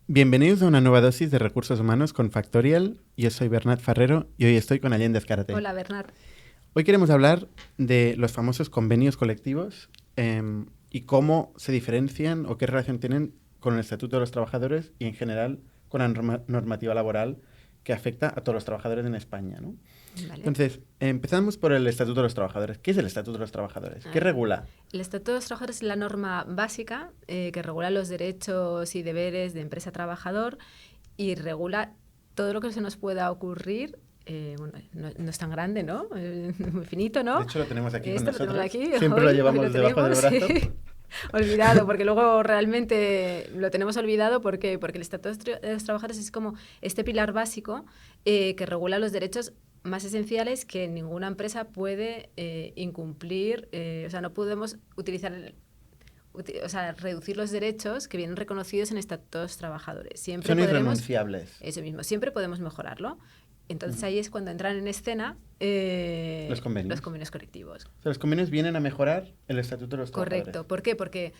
Bienvenidos a una nueva dosis de recursos humanos con Factorial. Yo soy Bernat Ferrero y hoy estoy con Allende Azcárate. Hola, Bernat. Hoy queremos hablar de los famosos convenios colectivos y cómo se diferencian o qué relación tienen con el Estatuto de los Trabajadores y en general con la normativa laboral que afecta a todos los trabajadores en España, ¿no? Vale. Entonces, empezamos por el Estatuto de los Trabajadores. ¿Qué es el Estatuto de los Trabajadores? ¿Qué regula? El Estatuto de los Trabajadores es la norma básica que regula los derechos y deberes de empresa-trabajador y regula todo lo que se nos pueda ocurrir. Bueno, no es tan grande, ¿no? Muy finito, ¿no? De hecho, lo tenemos aquí con Esto nosotros. Lo tenemos aquí, Siempre hoy, lo llevamos debajo del brazo. Sí. Olvidado, porque luego realmente lo tenemos olvidado. ¿Por qué? Porque el Estatuto de los Trabajadores es como este pilar básico que regula los derechos más esenciales que ninguna empresa puede incumplir. O sea, no podemos reducir los derechos que vienen reconocidos en el Estatuto de los Trabajadores. Siempre Son podremos, irrenunciables. eso mismo, siempre podemos mejorarlo. Entonces ahí es cuando entran en escena los convenios colectivos. O sea, los convenios vienen a mejorar el Estatuto de los Trabajadores. Correcto. ¿Por qué? Porque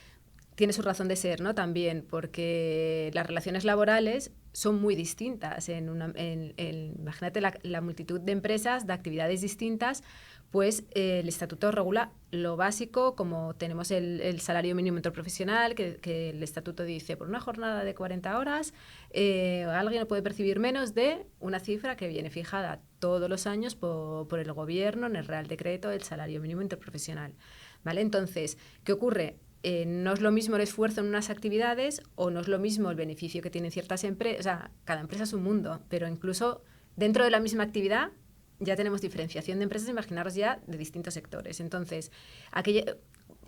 tiene su razón de ser, ¿no? También porque las relaciones laborales son muy distintas. Imagínate la multitud de empresas, de actividades distintas, pues el estatuto regula lo básico, como tenemos el salario mínimo interprofesional, que el estatuto dice, por una jornada de 40 horas, alguien no puede percibir menos de una cifra que viene fijada todos los años por el gobierno en el Real Decreto del salario mínimo interprofesional. ¿Vale? Entonces, ¿qué ocurre? No es lo mismo el esfuerzo en unas actividades o no es lo mismo el beneficio que tienen ciertas empresas. O sea, cada empresa es un mundo, pero incluso dentro de la misma actividad ya tenemos diferenciación de empresas, imaginaros ya de distintos sectores. Entonces,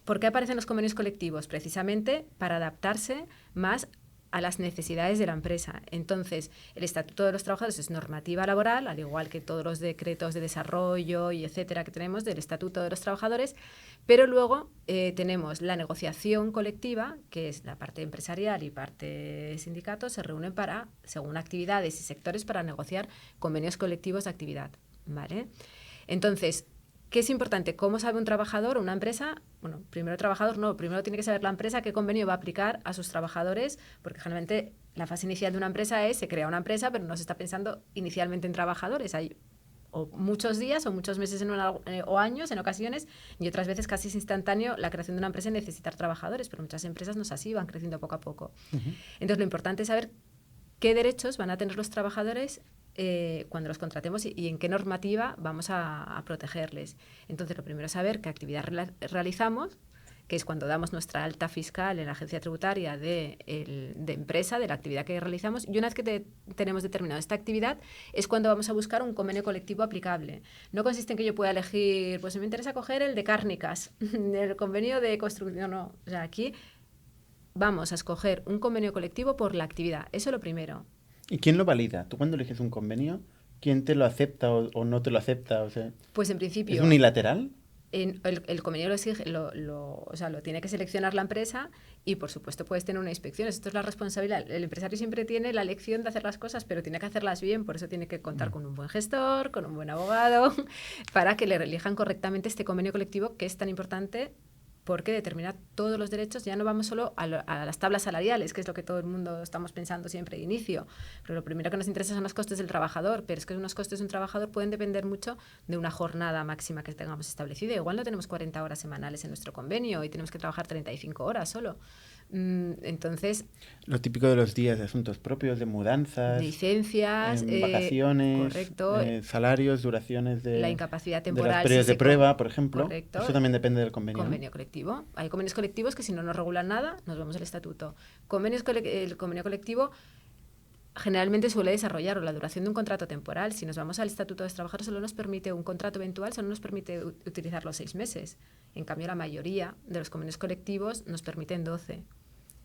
¿por qué aparecen los convenios colectivos? Precisamente para adaptarse más a las necesidades de la empresa. Entonces, el Estatuto de los Trabajadores es normativa laboral, al igual que todos los decretos de desarrollo y etcétera que tenemos del Estatuto de los Trabajadores, pero luego tenemos la negociación colectiva, que es la parte empresarial y parte sindicato, se reúnen según actividades y sectores, para negociar convenios colectivos de actividad. ¿Vale? Entonces, ¿qué es importante? ¿Cómo sabe un trabajador o una empresa? Bueno, primero tiene que saber la empresa qué convenio va a aplicar a sus trabajadores, porque generalmente la fase inicial de una empresa se crea una empresa, pero no se está pensando inicialmente en trabajadores. Hay o muchos días o muchos meses o años en ocasiones, y otras veces casi es instantáneo la creación de una empresa y necesitar trabajadores, pero muchas empresas no es así, van creciendo poco a poco. Entonces, lo importante es saber qué derechos van a tener los trabajadores cuando los contratemos y en qué normativa vamos a protegerles. Entonces, lo primero es saber qué actividad realizamos, que es cuando damos nuestra alta fiscal en la agencia tributaria de empresa, de la actividad que realizamos, y una vez que tenemos determinada esta actividad, es cuando vamos a buscar un convenio colectivo aplicable. No consiste en que yo pueda elegir, pues me interesa coger el de cárnicas, el convenio de construcción, no. O sea, aquí vamos a escoger un convenio colectivo por la actividad. Eso es lo primero. ¿Y quién lo valida? ¿Tú cuando eliges un convenio, quién te lo acepta o no te lo acepta? O sea, pues en principio... ¿es unilateral? El convenio lo exige, o sea, lo tiene que seleccionar la empresa y, por supuesto, puedes tener una inspección. Esto es la responsabilidad. El empresario siempre tiene la elección de hacer las cosas, pero tiene que hacerlas bien. Por eso tiene que contar con un buen gestor, con un buen abogado, para que le elijan correctamente este convenio colectivo, que es tan importante porque determina todos los derechos. Ya no vamos solo a las tablas salariales, que es lo que todo el mundo estamos pensando siempre de inicio. Pero lo primero que nos interesa son los costes del trabajador, pero es que unos costes de un trabajador pueden depender mucho de una jornada máxima que tengamos establecida. Igual no tenemos 40 horas semanales en nuestro convenio y tenemos que trabajar 35 horas solo. Entonces... Lo típico de los días de asuntos propios, de mudanzas, licencias, vacaciones, correcto, salarios, duraciones de la incapacidad temporal, de los periodos de prueba, por ejemplo. Correcto. Eso también depende del convenio. Convenio colectivo. Hay convenios colectivos que si no nos regulan nada, nos vamos al estatuto. El convenio colectivo generalmente suele desarrollar la duración de un contrato temporal. Si nos vamos al Estatuto de los Trabajadores, solo nos permite un contrato eventual, solo nos permite utilizar los 6 meses. En cambio, la mayoría de los convenios colectivos nos permiten 12.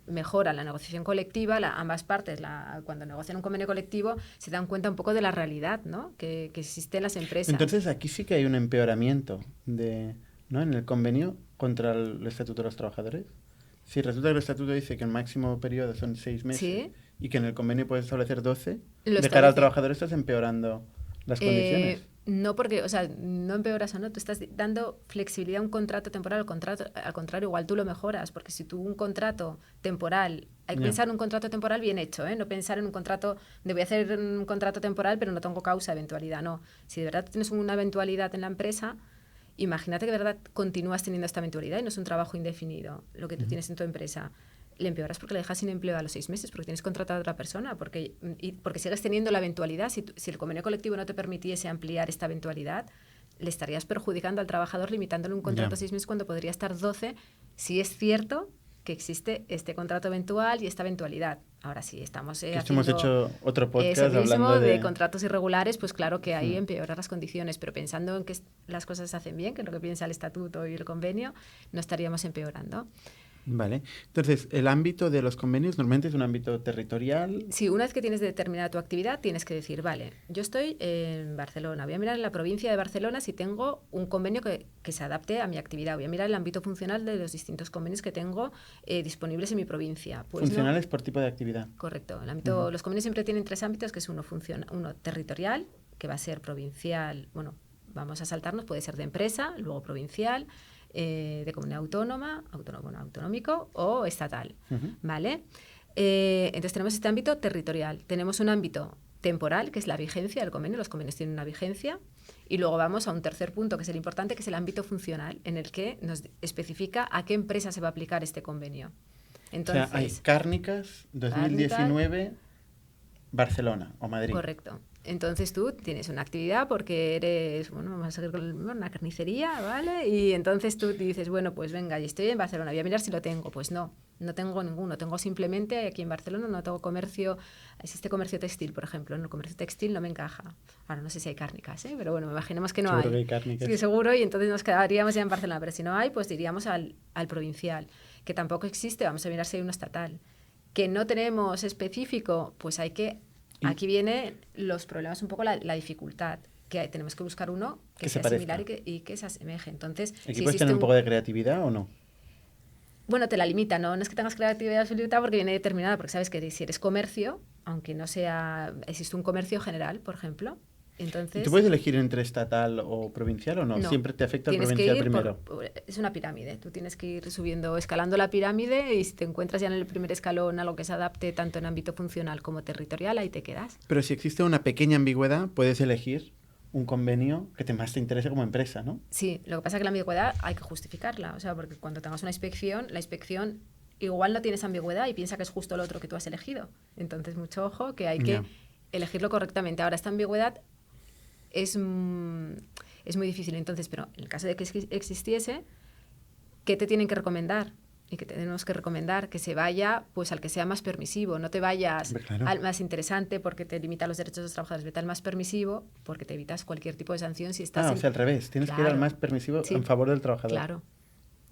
Mejora la negociación colectiva, ambas partes, cuando negocian un convenio colectivo, se dan cuenta un poco de la realidad, ¿no? que existe en las empresas. Entonces, aquí sí que hay un empeoramiento ¿no? en el convenio contra el Estatuto de los Trabajadores. Si resulta que el Estatuto dice que el máximo periodo son 6 meses, ¿sí? Y que en el convenio puedes establecer 12, de cara al trabajador estás empeorando las condiciones. No porque, o sea, no empeoras o no, tú estás dando flexibilidad a un contrato temporal, al contrario, igual tú lo mejoras, porque si tú un contrato temporal, hay que pensar en un contrato temporal bien hecho, ¿eh? No pensar en un contrato de voy a hacer un contrato temporal pero no tengo causa, eventualidad, no. Si de verdad tienes una eventualidad en la empresa, imagínate que de verdad continúas teniendo esta eventualidad y no es un trabajo indefinido lo que tú tienes en tu empresa. Le empeoras porque le dejas sin empleo a los 6 meses, porque tienes contratado a otra persona, porque sigues teniendo la eventualidad. Si el convenio colectivo no te permitiese ampliar esta eventualidad, le estarías perjudicando al trabajador limitándole un contrato a 6 meses cuando podría estar 12, si es cierto que existe este contrato eventual y esta eventualidad. Ahora sí, estamos hemos hecho otro podcast eso mismo hablando de contratos irregulares, pues claro que ahí empeorar las condiciones, pero pensando en que las cosas se hacen bien, que es lo que piensa el estatuto y el convenio, no estaríamos empeorando. Vale. Entonces, el ámbito de los convenios normalmente es un ámbito territorial. Sí, una vez que tienes determinada tu actividad, tienes que decir, vale, yo estoy en Barcelona, voy a mirar en la provincia de Barcelona si tengo un convenio que se adapte a mi actividad, voy a mirar el ámbito funcional de los distintos convenios que tengo disponibles en mi provincia. Pues funcionales por tipo de actividad. Correcto. El ámbito, los convenios siempre tienen 3 ámbitos, que es uno territorial, que va a ser provincial, bueno, vamos a saltarnos, puede ser de empresa, luego provincial, de comunidad autónoma, autonómico o estatal, ¿vale? Entonces tenemos este ámbito territorial. Tenemos un ámbito temporal, que es la vigencia del convenio. Los convenios tienen una vigencia. Y luego vamos a un tercer punto, que es el importante, que es el ámbito funcional, en el que nos especifica a qué empresa se va a aplicar este convenio. Entonces, o sea, hay Cárnicas 2019, Barcelona o Madrid. Correcto. Entonces tú tienes una actividad porque eres, vamos a seguir con una carnicería, ¿vale? Y entonces tú dices, bueno, pues venga, y estoy en Barcelona, voy a mirar si lo tengo. Pues no tengo ninguno. Tengo simplemente, aquí en Barcelona no tengo comercio, existe comercio textil, por ejemplo. En el comercio textil no me encaja. Ahora no sé si hay Cárnicas, ¿eh? Pero bueno, me imaginemos que no seguro hay. Que hay Cárnicas. Sí, seguro, y entonces nos quedaríamos ya en Barcelona. Pero si no hay, pues iríamos al provincial, que tampoco existe, vamos a mirar si hay uno estatal. Que no tenemos específico, pues hay que... Aquí vienen los problemas, un poco la dificultad, que tenemos que buscar uno que sea similar y que se asemeje. Entonces, ¿aquí puedes tener un poco de creatividad o no? Bueno, te la limita, ¿no? No es que tengas creatividad absoluta porque viene determinada, porque sabes que si eres comercio, aunque no sea... Existe un comercio general, por ejemplo. Entonces, ¿tú puedes elegir entre estatal o provincial o no? No. Siempre te afecta el provincial primero. Es una pirámide. Tú tienes que ir subiendo, escalando la pirámide, y si te encuentras ya en el primer escalón a lo que se adapte tanto en ámbito funcional como territorial, ahí te quedas. Pero si existe una pequeña ambigüedad, puedes elegir un convenio que más te interese como empresa, ¿no? Sí, lo que pasa es que la ambigüedad hay que justificarla. O sea, porque cuando tengas una inspección, la inspección igual no tienes ambigüedad y piensa que es justo lo otro que tú has elegido. Entonces, mucho ojo, que hay que elegirlo correctamente. Ahora, esta ambigüedad es muy difícil. Entonces, pero en el caso de que existiese, ¿qué te tienen que recomendar? Y que tenemos que recomendar que se vaya pues al que sea más permisivo. No te vayas al más interesante porque te limita los derechos de los trabajadores. Vete al más permisivo porque te evitas cualquier tipo de sanción si estás... o sea, al revés. Tienes que ir al más permisivo en favor del trabajador. Claro.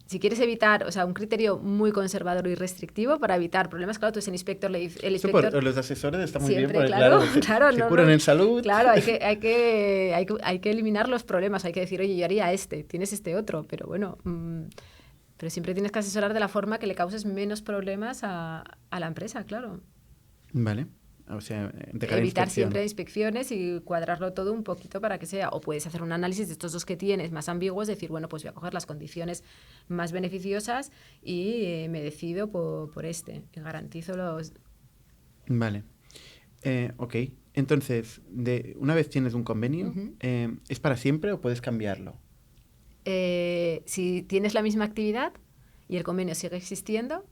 Si quieres evitar, o sea, un criterio muy conservador y restrictivo para evitar problemas, claro, tú es el inspector, el inspector... Los asesores están muy siempre, bien, porque claro, se curan en salud. Claro, hay que eliminar los problemas, hay que decir, oye, yo haría tienes este otro, pero bueno, pero siempre tienes que asesorar de la forma que le causes menos problemas a la empresa, claro. Vale. O sea, evitar siempre inspecciones y cuadrarlo todo un poquito para que sea, o puedes hacer un análisis de estos dos que tienes más ambiguos, decir, bueno, pues voy a coger las condiciones más beneficiosas y me decido por este, y garantizo los... Vale. Ok. Entonces, una vez tienes un convenio, ¿es para siempre o puedes cambiarlo? Si tienes la misma actividad y el convenio sigue existiendo,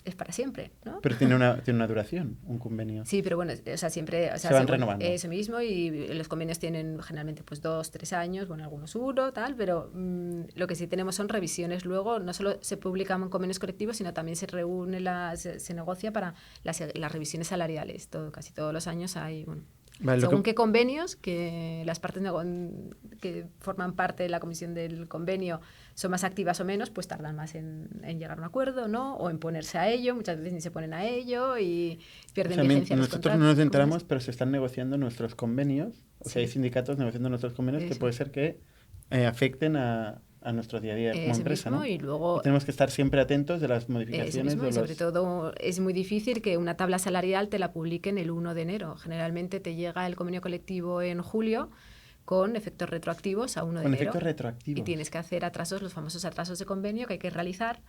es para siempre, ¿no? Pero tiene una duración, un convenio. Sí, pero bueno, o sea, siempre... O sea, se van renovando. Eso mismo, y los convenios tienen generalmente pues 2, 3 años, bueno, algunos 1, tal, pero lo que sí tenemos son revisiones luego. No solo se publican convenios colectivos, sino también se reúne, se negocia para las revisiones salariales. Casi todos los años hay, bueno... Vale, según qué convenios, que las partes que forman parte de la comisión del convenio son más activas o menos, pues tardan más en llegar a un acuerdo, ¿no? O en ponerse a ello, muchas veces ni se ponen a ello y pierden vigencia los contratos. Nosotros no nos enteramos, pero se están negociando nuestros convenios, o sea, hay sindicatos negociando nuestros convenios que puede ser que afecten a nuestro día a día como empresa, mismo, ¿no? Y luego tenemos que estar siempre atentos de las modificaciones. Y sobre todo es muy difícil que una tabla salarial te la publiquen el 1 de enero. Generalmente te llega el convenio colectivo en julio, con efectos retroactivos a 1 de Con enero. efectos retroactivos. Y tienes que hacer atrasos, los famosos atrasos de convenio que hay que realizar,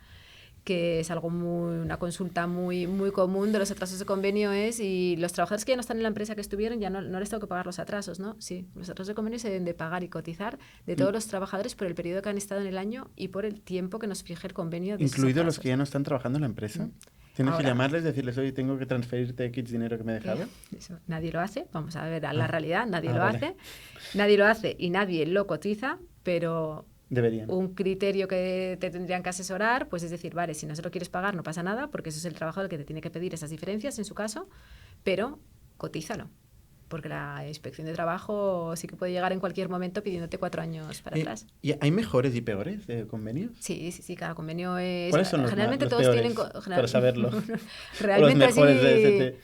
que es algo una consulta muy, muy común de los atrasos de convenio es, y los trabajadores que ya no están en la empresa que estuvieron, ya no les tengo que pagar los atrasos, ¿no? Sí, los atrasos de convenio se deben de pagar y cotizar de todos los trabajadores por el periodo que han estado en el año y por el tiempo que nos fije el convenio de esos ¿Incluidos los atrasos. que ya no están trabajando en la empresa? ¿Tienes Ahora, que llamarles y decirles, oye, tengo que transferirte X dinero que me he dejado? Eso, nadie lo hace, vamos a ver la realidad, nadie lo vale. hace. Nadie lo hace y nadie lo cotiza, pero Deberían. un criterio que te tendrían que asesorar, pues es decir, vale, si no se lo quieres pagar no pasa nada, porque eso es el trabajador que te tiene que pedir esas diferencias en su caso, pero cotízalo, porque la inspección de trabajo sí que puede llegar en cualquier momento pidiéndote 4 años para atrás. ¿Y hay mejores y peores convenios? Sí, cada convenio es... ¿Cuáles son los generalmente los todos peores, tienen... para saberlo? Realmente o los mejores así...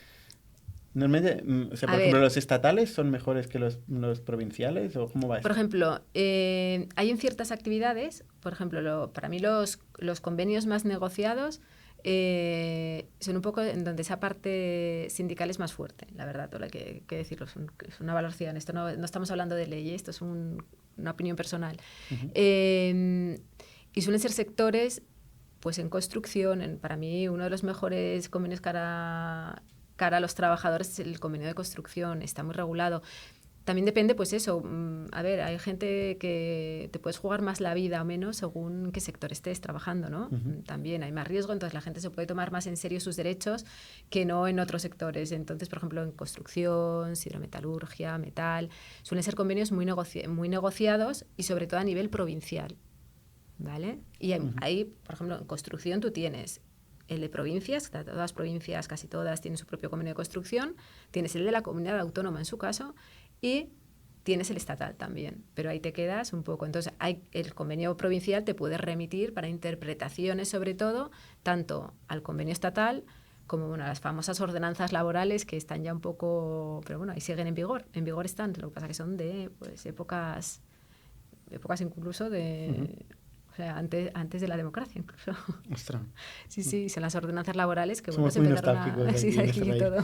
Normalmente, o sea, por ejemplo, ¿los estatales son mejores que los provinciales o cómo va eso? Por ejemplo, hay en ciertas actividades, por ejemplo, para mí los convenios más negociados son un poco en donde esa parte sindical es más fuerte, la verdad, todo lo que decirlo, es una valoración. Esto no estamos hablando de ley, esto es una opinión personal. Y suelen ser sectores, pues en construcción, para mí uno de los mejores convenios cara a los trabajadores es el convenio de construcción, está muy regulado. También depende, pues eso, a ver, hay gente que te puedes jugar más la vida o menos según qué sector estés trabajando, ¿no? También hay más riesgo, entonces la gente se puede tomar más en serio sus derechos que no en otros sectores. Entonces, por ejemplo, en construcción, hidrometalurgia, metal, suelen ser convenios muy negociados y sobre todo a nivel provincial, ¿vale? Y ahí, por ejemplo, en construcción tú tienes el de provincias, todas las provincias, casi todas, tienen su propio convenio de construcción, tienes el de la comunidad autónoma en su caso, y tienes el estatal también, pero ahí te quedas un poco. Entonces, el convenio provincial te puede remitir para interpretaciones, sobre todo, tanto al convenio estatal como las famosas ordenanzas laborales que están ya un poco, pero bueno, ahí siguen en vigor están, lo que pasa que son de pues, épocas incluso de... O sea, antes de la democracia, incluso. Ostras. Sí, son las ordenanzas laborales que Somos bueno, muy se empezaron a... Sí, aquí y todo.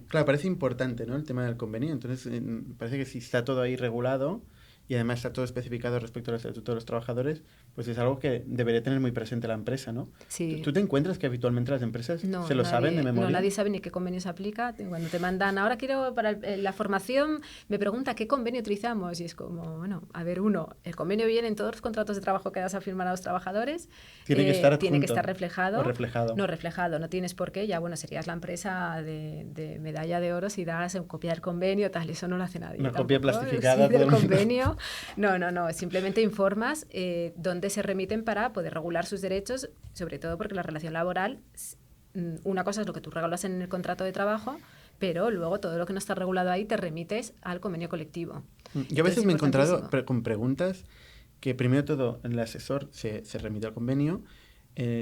Claro, parece importante, ¿no?, el tema del convenio. Entonces, parece que si está todo ahí regulado y además está todo especificado respecto al Estatuto de los Trabajadores, pues es algo que debería tener muy presente la empresa, ¿no? Sí. ¿Tú te encuentras que habitualmente las empresas se lo saben de memoria? No, nadie sabe ni qué convenio se aplica. Cuando te mandan, ahora quiero para la formación, me pregunta qué convenio utilizamos. Y es como, bueno, a ver, el convenio viene en todos los contratos de trabajo que das a firmar a los trabajadores. Tiene que estar adjunto, tiene que estar reflejado. O reflejado. No, reflejado, no tienes por qué. Ya, bueno, serías la empresa de medalla de oro si das en copia del convenio, tal, eso no lo hace nadie. Una copia plastificada del convenio. No, simplemente informas dónde se remiten para poder regular sus derechos, sobre todo porque la relación laboral, una cosa es lo que tú regulas en el contrato de trabajo, pero luego todo lo que no está regulado ahí te remites al convenio colectivo. Yo a veces me he encontrado con preguntas que primero todo el asesor se remite al convenio,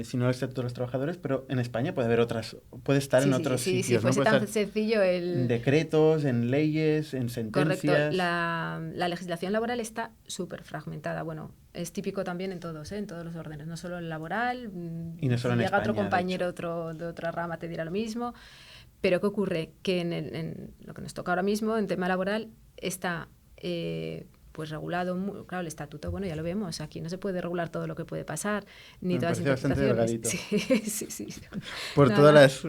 si no el Estatuto de los Trabajadores, pero en España puede haber puede estar en otros sitios. Si fuese tan sencillo en decretos, en leyes, en sentencias. Correcto. La legislación laboral está súper fragmentada. Bueno, es típico también en todos los órdenes, no solo el laboral. Y no solo si en llega España, otro compañero de otra rama te dirá lo mismo. Pero ¿qué ocurre? Que en lo que nos toca ahora mismo, en tema laboral, está... pues regulado, claro, el estatuto, bueno, ya lo vemos, aquí no se puede regular todo lo que puede pasar, ni todas las interpretaciones. Sí. Por todas las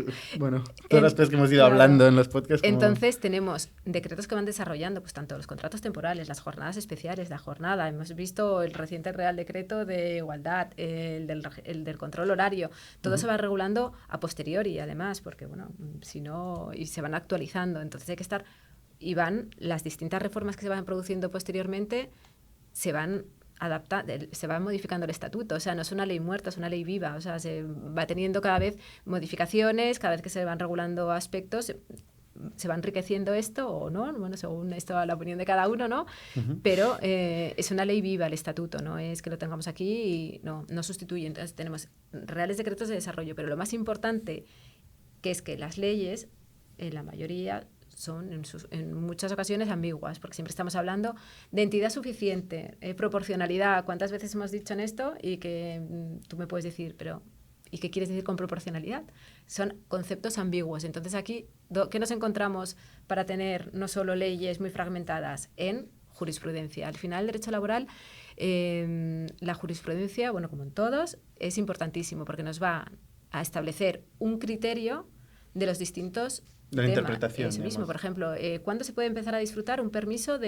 cosas que hemos ido hablando en los podcasts. Entonces tenemos decretos que van desarrollando, pues tanto los contratos temporales, las jornadas especiales, la jornada, hemos visto el reciente Real Decreto de Igualdad, el del control horario, todo se va regulando a posteriori, además, porque bueno, si no, y se van actualizando, entonces hay que estar... Y las distintas reformas que se van produciendo posteriormente se van modificando el estatuto, o sea, no es una ley muerta, es una ley viva, o sea, se va teniendo cada vez modificaciones, cada vez que se van regulando aspectos, se va enriqueciendo esto o no, bueno, según esto la opinión de cada uno, ¿no? Pero es una ley viva el estatuto, no es que lo tengamos aquí y no sustituye. Entonces tenemos reales decretos de desarrollo, pero lo más importante que es que las leyes, la mayoría, son en muchas ocasiones ambiguas, porque siempre estamos hablando de entidad suficiente, proporcionalidad. ¿Cuántas veces hemos dicho en esto? Y que tú me puedes decir, pero ¿Y qué quieres decir con proporcionalidad? Son conceptos ambiguos. Entonces aquí, ¿qué nos encontramos para tener no solo leyes muy fragmentadas? En jurisprudencia. Al final, el derecho laboral, la jurisprudencia, bueno, como en todos, es importantísimo porque nos va a establecer un criterio de los distintos de la temas. interpretación. Eso mismo, por ejemplo, ¿cuándo se puede empezar a disfrutar un permiso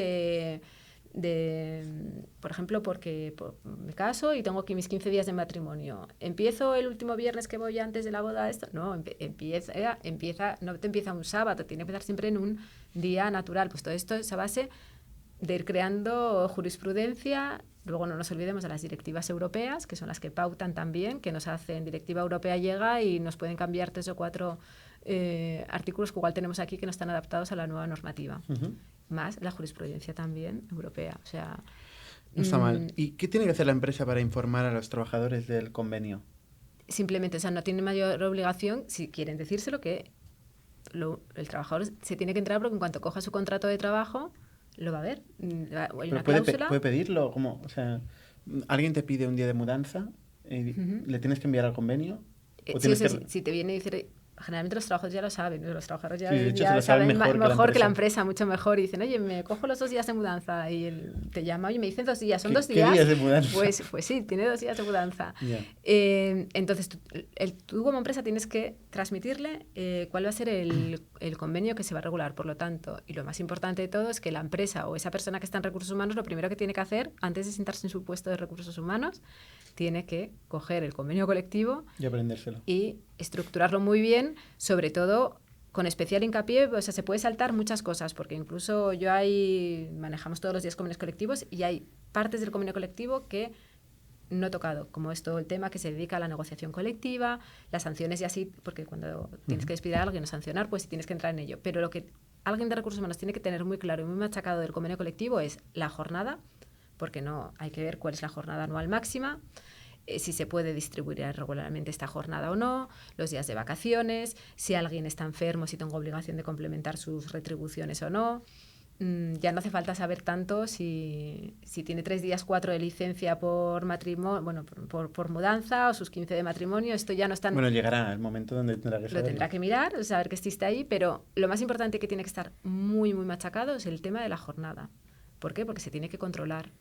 por ejemplo, porque me caso y tengo aquí mis 15 días de matrimonio? ¿Empiezo el último viernes que voy antes de la boda? Esto no, no te empieza un sábado, tiene que empezar siempre en un día natural. Pues todo esto es a base de ir creando jurisprudencia. Luego no nos olvidemos de las directivas europeas, que son las que pautan también, que nos hacen, directiva europea llega y nos pueden cambiar 3 o 4 artículos que igual tenemos aquí que no están adaptados a la nueva normativa. Más la jurisprudencia también europea. O sea, no está mal. ¿Y qué tiene que hacer la empresa para informar a los trabajadores del convenio? Simplemente, o sea, no tiene mayor obligación, si quieren decírselo, que el trabajador se tiene que enterar porque en cuanto coja su contrato de trabajo, lo va a ver. Hay una cláusula. ¿Puede pedirlo? ¿Cómo? O sea, ¿alguien te pide un día de mudanza? ¿Le tienes que enviar al convenio? Si te viene y dice... Generalmente los trabajadores ya lo saben, los trabajadores ya, sí, de hecho, ya saben mejor que la empresa, mucho mejor. Y dicen, oye, me cojo los 2 días de mudanza. Y él te llama y me dicen 2 días, ¿son 2 días? ¿Qué días de mudanza? Pues sí, tiene 2 días de mudanza. Yeah. Entonces, tú como empresa tienes que transmitirle cuál va a ser el convenio que se va a regular. Por lo tanto, y lo más importante de todo es que la empresa o esa persona que está en recursos humanos, lo primero que tiene que hacer, antes de sentarse en su puesto de recursos humanos, tiene que coger el convenio colectivo y aprendérselo. Y estructurarlo muy bien, sobre todo con especial hincapié. O sea, se puede saltar muchas cosas, porque incluso manejamos todos los días convenios colectivos y hay partes del convenio colectivo que no he tocado, como es todo el tema que se dedica a la negociación colectiva, las sanciones y así, porque cuando tienes que despedir a alguien o sancionar, pues tienes que entrar en ello. Pero lo que alguien de recursos humanos tiene que tener muy claro y muy machacado del convenio colectivo es la jornada, porque no hay que ver cuál es la jornada anual máxima, si se puede distribuir regularmente esta jornada o no, los días de vacaciones, si alguien está enfermo, si tengo obligación de complementar sus retribuciones o no. Ya no hace falta saber tanto si tiene 3 días, 4 de licencia por matrimonio, bueno, por mudanza o sus 15 de matrimonio. Esto ya no está... Bueno, llegará el momento donde tendrá que saberlo. Lo tendrá que mirar, saber que existe ahí, pero lo más importante que tiene que estar muy, muy machacado es el tema de la jornada. ¿Por qué? Porque se tiene que controlar.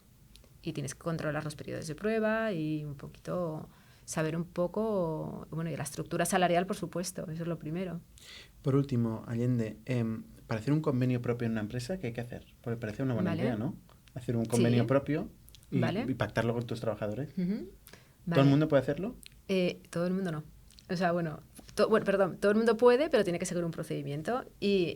Y tienes que controlar los periodos de prueba y un poquito saber un poco, bueno, y la estructura salarial, por supuesto, eso es lo primero. Por último, Allende, para hacer un convenio propio en una empresa, ¿qué hay que hacer? Porque parece una buena idea, ¿no? Hacer un convenio propio y pactarlo con tus trabajadores. ¿Todo el mundo puede hacerlo? Todo el mundo no. O sea, todo el mundo puede, pero tiene que seguir un procedimiento. Y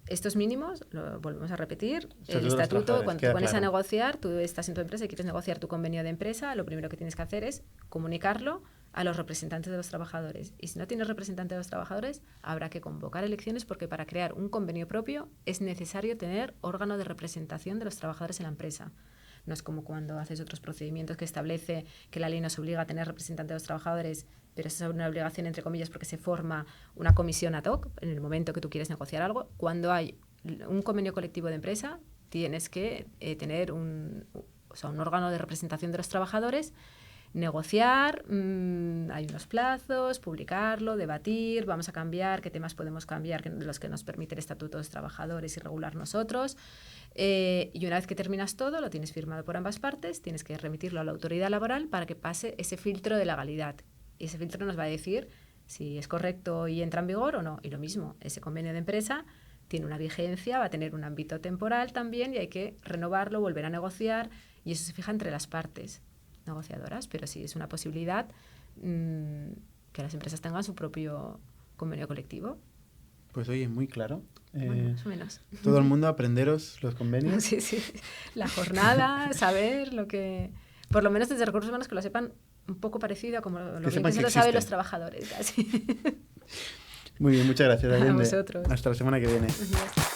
estos mínimos, lo volvemos a repetir, el estatuto, cuando te pones a negociar, tú estás en tu empresa y quieres negociar tu convenio de empresa, lo primero que tienes que hacer es comunicarlo a los representantes de los trabajadores. Y si no tienes representante de los trabajadores, habrá que convocar elecciones, porque para crear un convenio propio es necesario tener órgano de representación de los trabajadores en la empresa. No es como cuando haces otros procedimientos que establece que la ley nos obliga a tener representante de los trabajadores, pero eso es una obligación entre comillas porque se forma una comisión ad hoc en el momento que tú quieres negociar algo. Cuando hay un convenio colectivo de empresa, tienes que tener un órgano de representación de los trabajadores, negociar, hay unos plazos, publicarlo, debatir, vamos a cambiar, qué temas podemos cambiar, los que nos permite el Estatuto de los Trabajadores y regular nosotros. Y una vez que terminas todo, lo tienes firmado por ambas partes, tienes que remitirlo a la autoridad laboral para que pase ese filtro de legalidad. Y ese filtro nos va a decir si es correcto y entra en vigor o no. Y lo mismo, ese convenio de empresa tiene una vigencia, va a tener un ámbito temporal también y hay que renovarlo, volver a negociar, y eso se fija entre las partes negociadoras, pero sí es una posibilidad que las empresas tengan su propio convenio colectivo. Pues oye, muy claro. Bueno, más o menos. Todo el mundo aprenderos los convenios. Sí. La jornada, saber lo que... Por lo menos desde recursos humanos que lo sepan un poco parecido a como lo que se lo saben los trabajadores. Casi. Muy bien, muchas gracias, Allende. A vosotros. Hasta la semana que viene. Gracias.